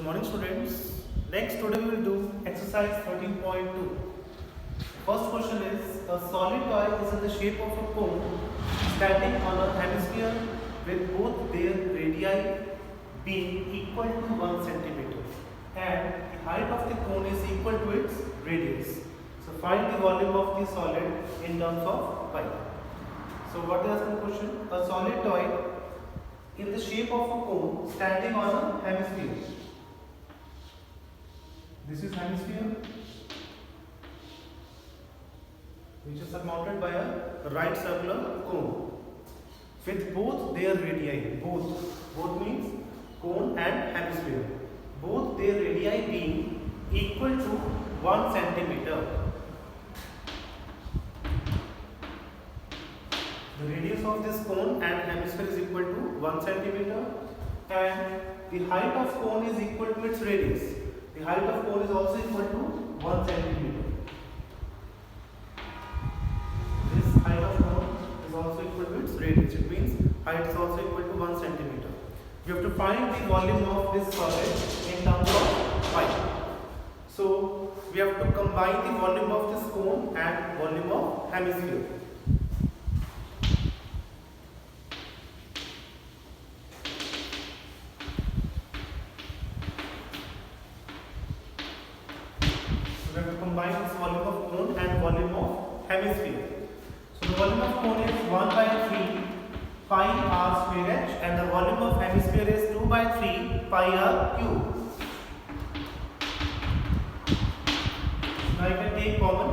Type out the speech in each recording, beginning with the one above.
Good morning students. Next today we will do exercise 13.2. First question is a solid toy is in the shape of a cone standing on a hemisphere with both their radii being equal to 1 centimeter and the height of the cone is equal to its radius. So find the volume of the solid in terms of pi. So what is the question? A solid toy in the shape of a cone standing on a hemisphere. This is hemisphere which is surmounted by a right circular cone with both their radii, both means cone and hemisphere, both their radii being equal to 1 centimeter. The radius of this cone and hemisphere is equal to 1 centimeter and the height of cone is equal to its radius. The height of cone is also equal to 1 centimeter. This height of cone is also equal to its radius. It means height is also equal to 1 centimeter. We have to find the volume of this solid in terms of pi. So we have to combine the volume of this cone and volume of hemisphere. We have to combine this volume of cone and volume of hemisphere. So the volume of cone is 1 by 3 pi r square h and the volume of hemisphere is 2 by 3 pi r cube. Now you can take common.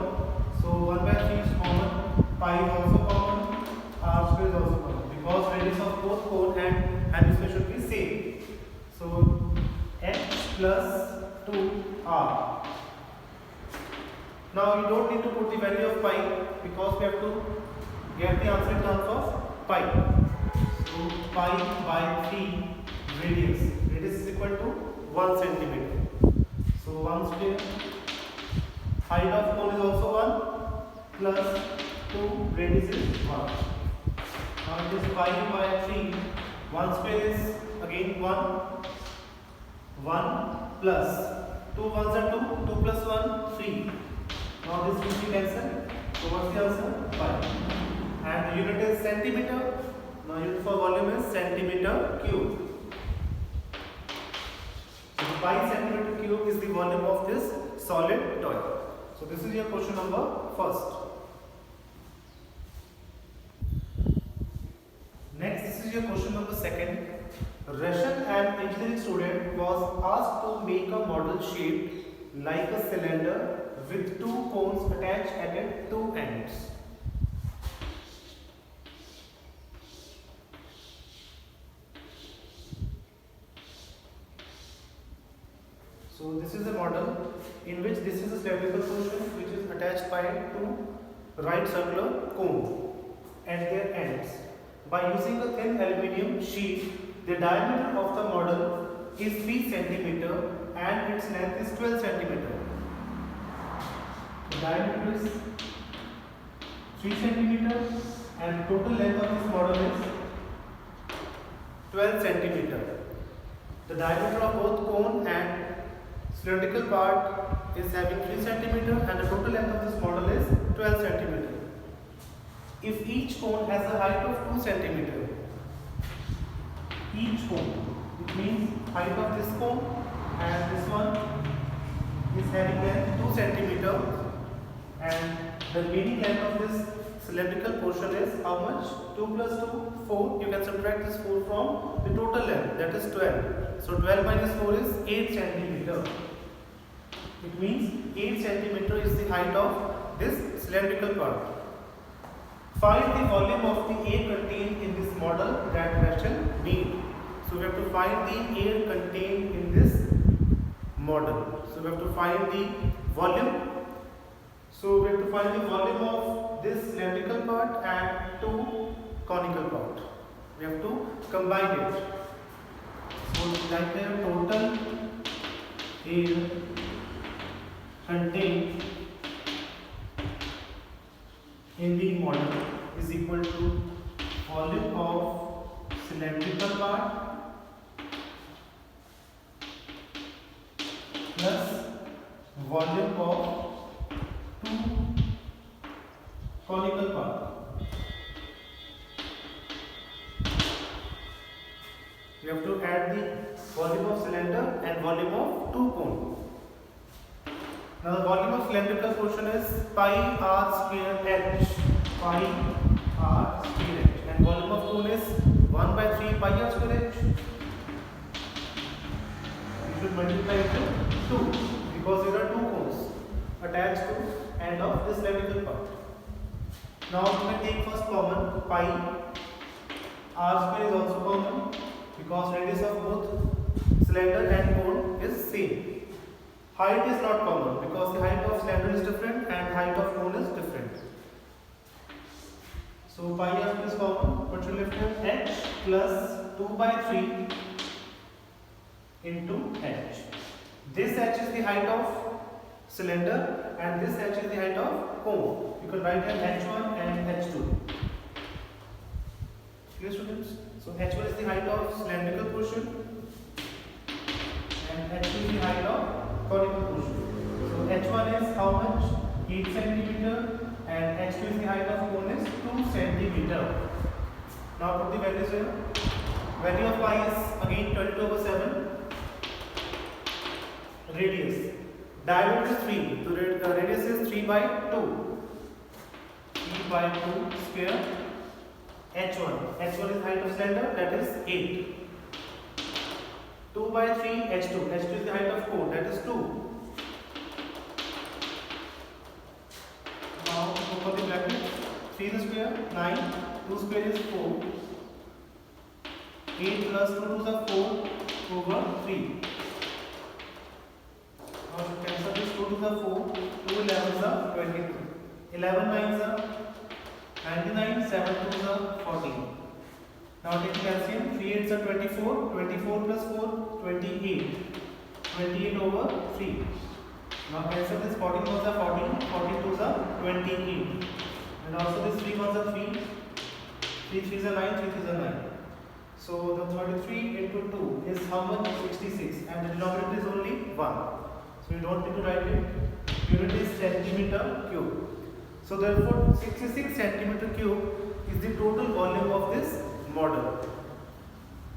So 1 by 3 is common, pi is also common, r square is also common because radius of both cone and hemisphere should be same. So h plus 2r. Now you don't need to put the value of pi because we have to get the answer in terms of pi. So pi by 3 radius. Radius is equal to 1 centimeter. So 1 square. Height of cone is also 1 plus 2 radius is 1. Now it is pi by 3. 1 square is again 1. 1 plus 2 ones are 2. 2 plus 1 3. Now this will be cancelled. So what's the answer? Pi. And the unit is centimeter. Now unit for volume is centimeter cube. So pi centimeter cube is the volume of this solid toy. So this is your question number first. Next, this is your question number second. Russian and engineering student was asked to make a model shaped like a cylinder with two cones attached at its two ends. So this is a model in which this is a cylindrical portion which is attached by two right circular cones at their ends. By using a thin aluminium sheet, the diameter of the model is 3 centimeter and its length is 12 centimeter. The diameter is 3 centimeter and total length of this model is 12 centimeter. The diameter of both cone and cylindrical part is having 3 centimeter and the total length of this model is 12 centimeter. If each cone has a height of 2 centimeter, each cone, it means height of this cone and this one is having length 2 centimeter and the remaining length of this cylindrical portion is how much? 2 plus 2, 4. You can subtract this 4 from the total length, that is 12. So 12 minus 4 is 8 centimeter. It means 8 centimeter is the height of this cylindrical part. Find the volume of the air contained in this model that Rachel made. So we have to find the air contained in this model. So we have to find the volume. So we have to find the volume of this cylindrical part and two conical part. We have to combine it. So like the total air contained in the model is equal to volume of cylindrical part plus volume of two conical parts. We have to add the volume of cylinder and volume of two cone. Now the volume of cylindrical portion is pi r square h, pi r square h, and volume of cone is 1 by 3 pi r square h. You should multiply it with 2 because there are two cones attached to end of this cylindrical part. Now we can take first common pi. R square is also common because radius of both cylinder and cone is same. Height is not common because the height of cylinder is different and height of cone is different. So pi r is common. What should left here? H plus 2 by 3 into h. This h is the height of cylinder and this h is the height of cone. You can write as h1 and h2. Clear, students? So h1 is the height of cylindrical portion and h2 is the height of conical portion. So h1 is how much? 8 cm and h2 is the height of cone is 2 cm. Now put the values here. Value of pi is again 22/7. Radius. Diameter is 3. So the radius is 3 by 2. 3 by 2 square. h1. h1 is height of cylinder, that is 8. 2 by 3 h2. h2 is the height of cone, that is 2. Now go for the bracket. 3 is square 9. 2 square is 4. 8 plus 2 2s are 4 over 3. Now you cancel this. 2 2s are 4. 2 11s are 23. 11 9s are 99. 7 2s are 14. Now take calcium. 3 8s are 24. 24 plus 4 28. 28 over 3. Now cancel this. 14 ones are 14. 42s are 28. And also this 3 ones are 3. 3 3s are 9. 3 3s are 9. So the 33 into 2 is how much? 66. And the denominator is only 1. So you don't need to write it. Unit is centimeter cube. So therefore 66 centimeter cube is the total volume of this model.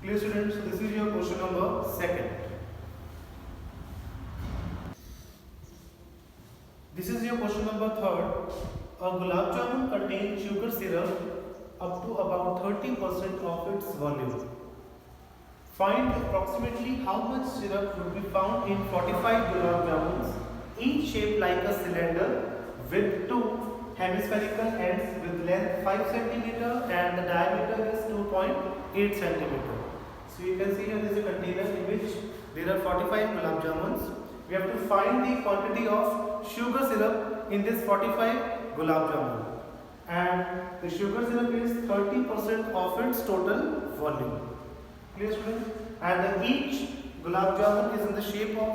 Clear, students? So this is your question number 2. This is your question number 3. A gulab jamun contains sugar syrup up to about 30% of its volume. Find approximately how much syrup would be found in 45 gulab jamuns, each shaped like a cylinder with two hemispherical ends with length 5 cm and the diameter is 2.8 cm. So you can see here there is a container in which there are 45 gulab jamuns. We have to find the quantity of sugar syrup in this 45 gulab jamun. And the sugar syrup is 30% of its total volume. Clear, students? And each gulab jamun is in the shape of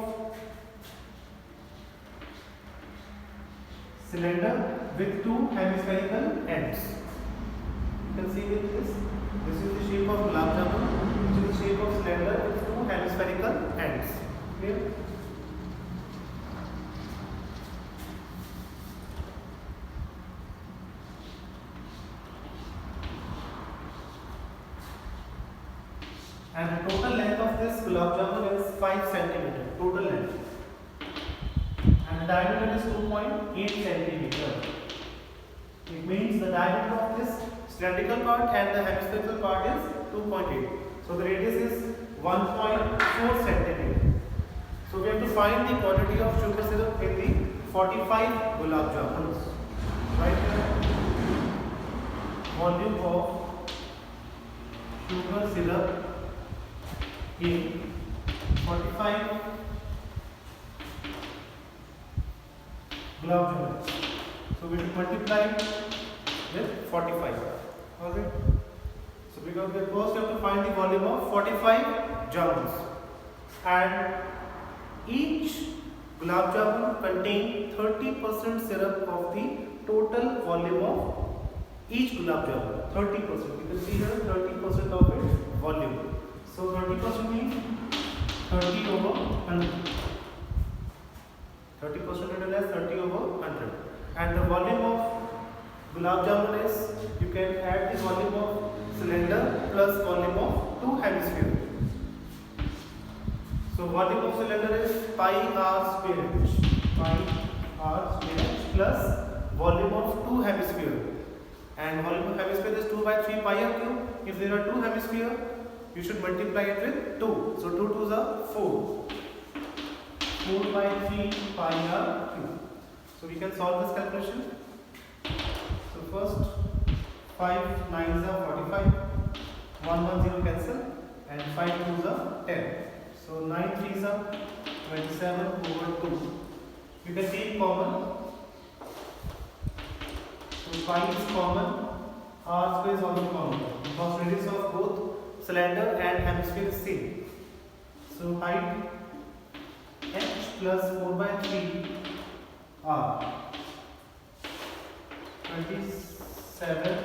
cylinder with two hemispherical ends. You can see with this. This is the shape of gulab jamun, which is the shape of cylinder with two hemispherical ends. Clear? And the total length of this gulab jamun is 5 cm. Total length. And the diameter is 2.8 cm. It means the diameter of this cylindrical part and the hemispherical part is 2.8. So the radius is 1.4 cm. So we have to find the quantity of sugar syrup in the 45 gulab jamuns. Right here. Volume of sugar syrup in 45 gulab jamuns. So we will multiply with 45. Okay. So because we first have to find the volume of 45 jamuns, and each gulab jamun contain 30% syrup of the total volume of each gulab jamun. 30%. You can see here 30% of its volume. So 30% means 30 over 100. 30% written as 30 over 100. And the volume of gulab jamun is, you can add the volume of cylinder plus volume of two hemispheres. So volume of cylinder is pi r square h, pi r square h plus volume of two hemisphere, and volume of hemisphere is 2 by 3 pi r cube. If there are two hemisphere, you should multiply it with 2. So 2 2s are 4. 4 by 3 pi r cube. So we can solve this calculation. So first 5 9s are 45, 1 1 0 cancel, and 5 2s are 10. So 9 3s are 27 over 2. You can take common. So 5 is common, r square is also common because radius of both cylinder and hemisphere is same. So height h plus 4 by 3 r, 27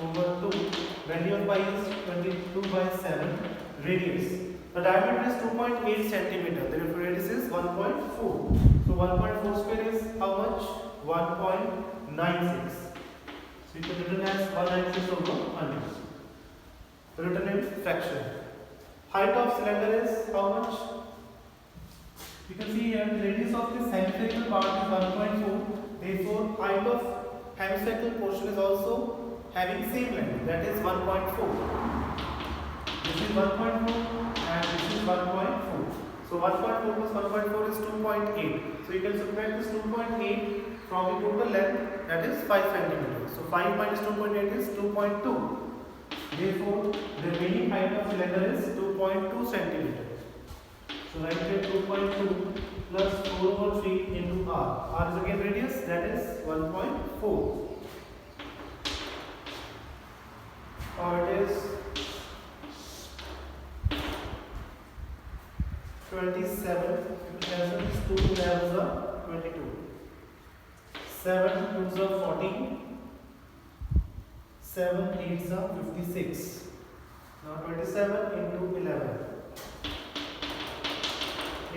over 2. Value of pi is 22 by 7. Radius. The diameter is 2.8 centimeter. Therefore, radius is 1.4. So 1.4 square is how much? 1.96. So you can written as 196 over 100. Written in fraction. Height of cylinder is how much? You can see here the radius of this hemispherical part is 1.4. Therefore, height of hemispherical portion is also having same length, that is 1.4. This is 1.4 and this is 1.4. So 1.4 plus 1.4 is 2.8. So you can subtract this 2.8 from the total length, that is 5 centimeters. So 5 minus 2.8 is 2.2. Therefore, the remaining height of cylinder is 2.2 centimeters. So write here 2.2 plus 4 over 3 into r. R is again radius, that is 1.4. Or it is 27. Cancel these 2 11s are 22. 7 2s are 14. 7 8s are 56. Now 27 into 11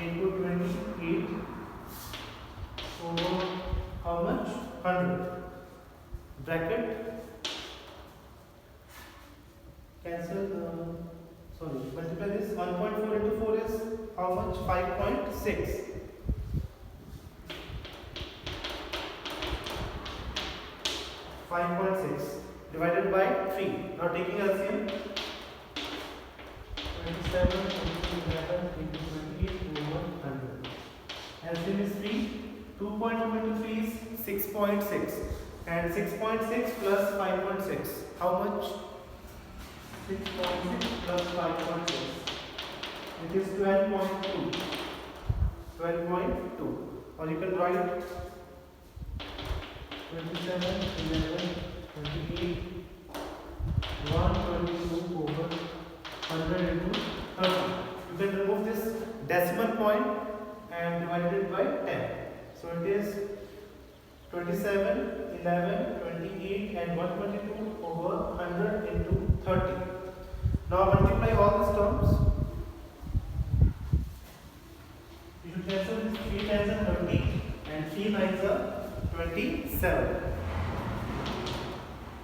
into 28 over how much? 100. Bracket. Cancel. Multiply this. 1.4 into 4 is how much? 5.6. 5.6 divided by 3. Now taking LCM. 27 into 11 into 28 over 100. LCM is 3. 2.2 into 3 is 6.6. And 6.6 plus 5.6. How much? 6.6 plus 5.6. It is 12.2. 12.2. Or you can write 27, 11, 28, 122 over 100 into 30. You can remove this decimal point and divide it by 10. So it is 27, 11, 28 and 122 over 100 into 30. Now multiply all these terms. You should cancel this 3 times are 30 and 3 9s are 27.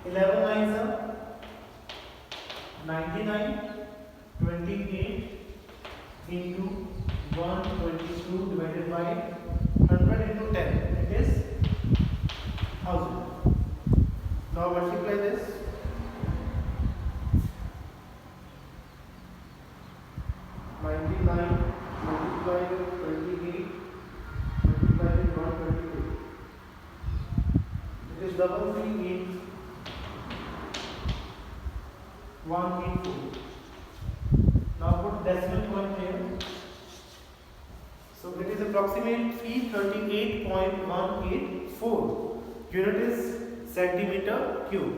11 9s are 99. 28 into 122 divided by 100 into 10. It is 1000. Now multiply this. 99 multiplied with 28 multiplied with 122. It is 338 184. Now put decimal point here. So it is approximately 338.184. Unit is centimeter cube.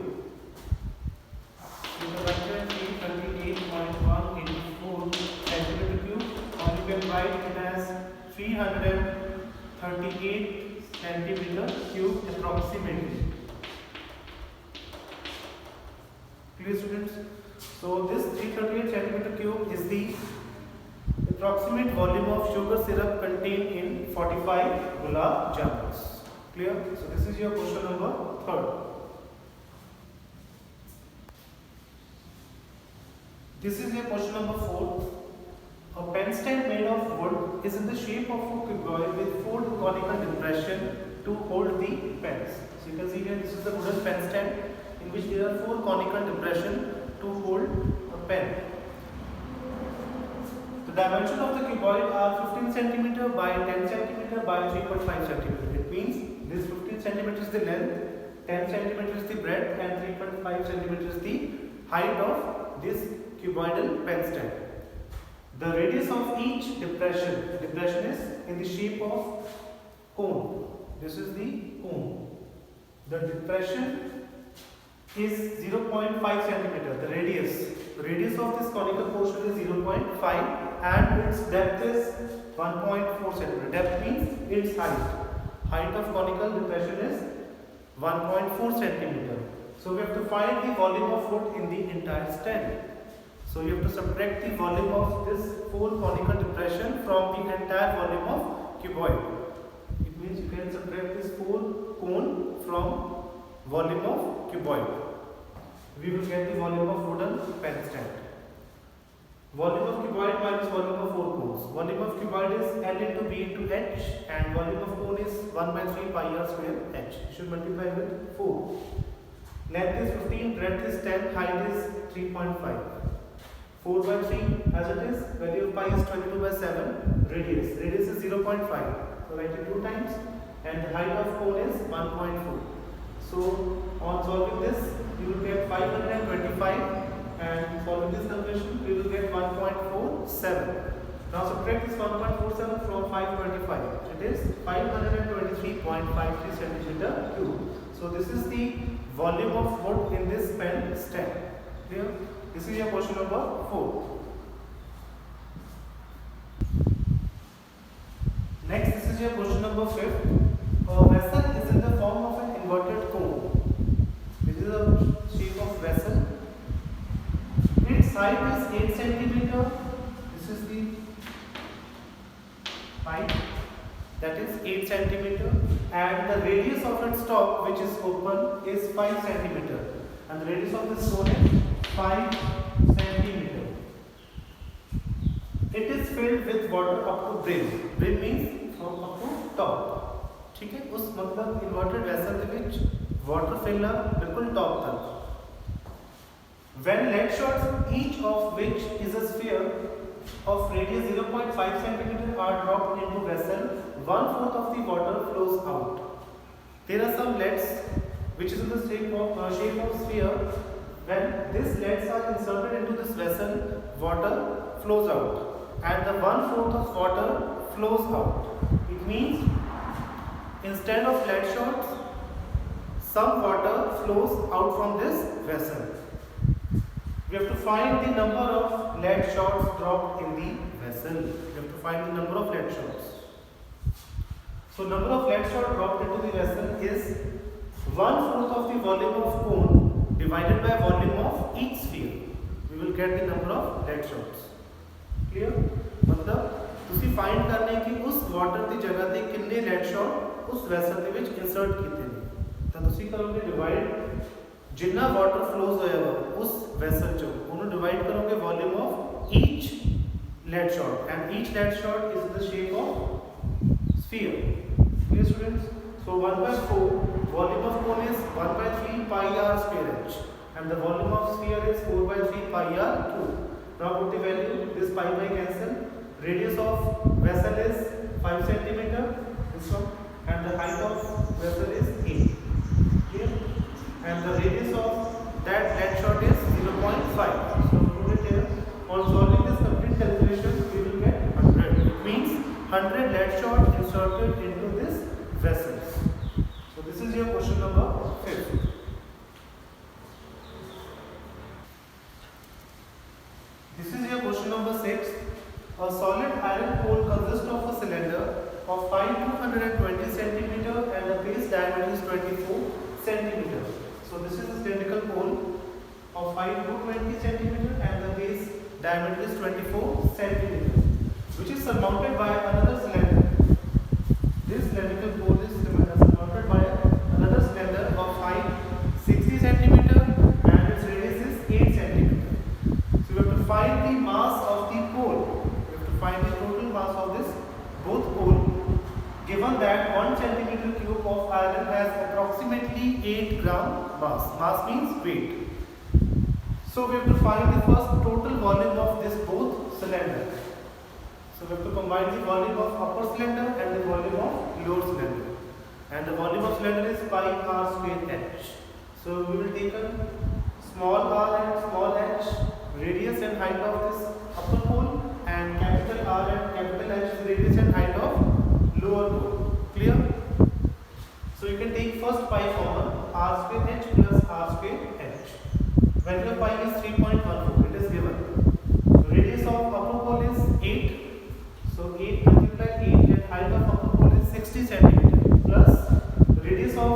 You can write 338.184 centimeter cube, or you can write it as 338 centimeter cube approximately. Clear, students? So this 338 centimeter cube is the approximate volume of sugar syrup contained in 45 gulab jamuns. Clear? So this is your question number 3rd. This is your question number 4. A pen stand made of wood is in the shape of a cuboid with 4 conical depressions to hold the pens. So you can see here, this is the wooden pen stand in which there are 4 conical depressions to hold a pen. The dimensions of the cuboid are 15 cm by 10 cm by 3.5 cm. It means this 15 cm is the length, 10 cm is the breadth, and 3.5 cm is the height of this cuboidal pen stand. The radius of each depression is in the shape of cone. This is the cone. The depression is 0.5 cm. The radius of this conical portion is 0.5 and its depth is 1.4 cm. Depth means its height. Height of conical depression is 1.4 cm. So we have to find the volume of wood in the entire stand. So you have to subtract the volume of this 4 conical depression from the entire volume of cuboid. It means you can subtract this 4 cone from volume of cuboid. We will get the volume of wooden pen stand. Volume of cuboid minus volume of 4 cones. Volume of cuboid is L into B into H, and volume of cone is 1 by 3 pi r square H. You should multiply with 4. Length is 15, breadth is 10, height is 3.5. 4 by 3 as it is, value of pi is 22 by 7, radius is 0.5, so write it 2 times, and the height of cone is 1.4. So on solving this, you will get 525, and following this conversion, we will get 1.47. Now subtract this 1.47 from 525, it is 523.53 centimeter cube. So this is the volume of wood in this pen stand. Clear? This is your question number 4. Next, this is your question number 5. A vessel is in the form of an inverted cone. This is a shape of vessel. Its height is 8 cm. This is the height, that is 8 cm, and the radius of its top, which is open, is 5 cm, and the radius of this cone is 5 centimeter. It is filled with water up to brim. Brim means from up to top. ठीक है, उस मतलब inverted vessel के बीच water fill up बिल्कुल top तक. When lead shots, each of which is a sphere of radius 0.5 centimeter, are dropped into vessel, 1/4 of the water flows out. There are some leads which is in the shape of sphere. When these leads are inserted into this vessel, water flows out, and the 1/4 of water flows out. It means instead of lead shots, some water flows out from this vessel. We have to find the number of lead shots dropped in the vessel. We have to find the number of lead shots. So number of lead shots dropped into the vessel is 1/4 of the volume of cone divided by volume of each sphere. We will get the number of lead shots. Clear? मतलब ਤੁਸੀਂ find करने कि उस water की जगह ते कितने lead shot उस vessel ਦੇ ਵਿੱਚ insert ਕੀਤੇ ਨੇ ਤਾਂ ਤੁਸੀਂ ਕਰੋਗੇ divide जिन्ना वाटर फ्लोज होएगा उस vessel ਚੋਂ ਉਹਨੂੰ divide ਕਰੋਗੇ volume of each lead shot, and each lead shot is in the shape of sphere. Clear students? So 1/4 volume of cone is 1 by 3 pi r square h, and the volume of sphere is 4 by 3 pi r cube. Now put the value, this pi cancel. Radius of vessel is 5 centimeter, this one, and the height of vessel is 8. Clear? And the radius of that lead shot is 0.5. So put it here. On solving this complete calculation, we will get 100. It means 100 lead shot inserted into this vessels. So this is your question number 5. This is your question number 6. A solid iron pole consists of a cylinder of height 220 centimeter and the base diameter is 24 centimeter. So this is a cylindrical pole of height 220 centimeter and the base diameter is 24 centimeter. which is surmounted by another cylinder. This cylindrical pole is surmounted by another cylinder of height 60 centimeter and its radius is 8 centimeter. So we have to find the mass of the pole. We have to find the total mass of this both pole. Given that 1 centimeter cube of iron has approximately 8 gram mass. Mass means weight. So we have to find the first total volume of this both cylinder. So we have to combine the volume of upper cylinder and the volume of lower cylinder. And the volume of cylinder is pi r square h. So we will take a small r and small h, radius and height of this upper pole, and capital R and capital H is radius and height of lower pole. Clear? So you can take first pi common, r square h plus r square h. Value of pi is 3.14. It is given. Radius of upper pole is 8. So 8 multiplied 8 and height of upper pole is 60 centimeter. Plus radius of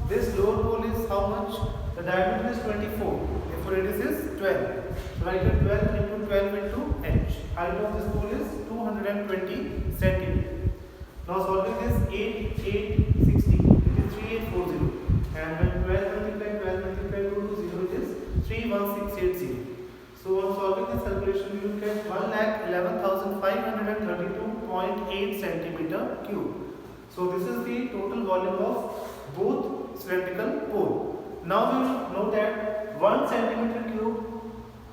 this lower pole is how much? The diameter is 24. Therefore radius is 12. So write 12 into 12 into h. Height of this pole is 220 centimeter. Now solving this 8, 8, 60. It is 3840. And when 12 multiplied 2 to 0, it is 31680. So on solving this calculation, you will get 1,11,532.8 centimeter cube. So this is the total volume of both cylindrical pole. Now we will know that 1 centimeter cube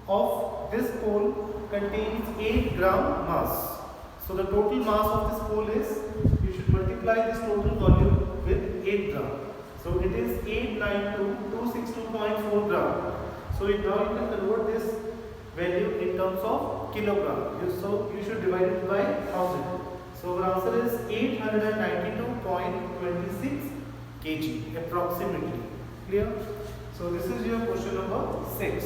of this pole contains 8 gram mass. So the total mass of this pole is, you should multiply this total volume with 8 gram. So it is 892,262.4 gram. So now you can convert this value in terms of kilogram. So you should divide it by 1000. So our answer is 892.26 kg approximately. Clear? So this is your question number 6.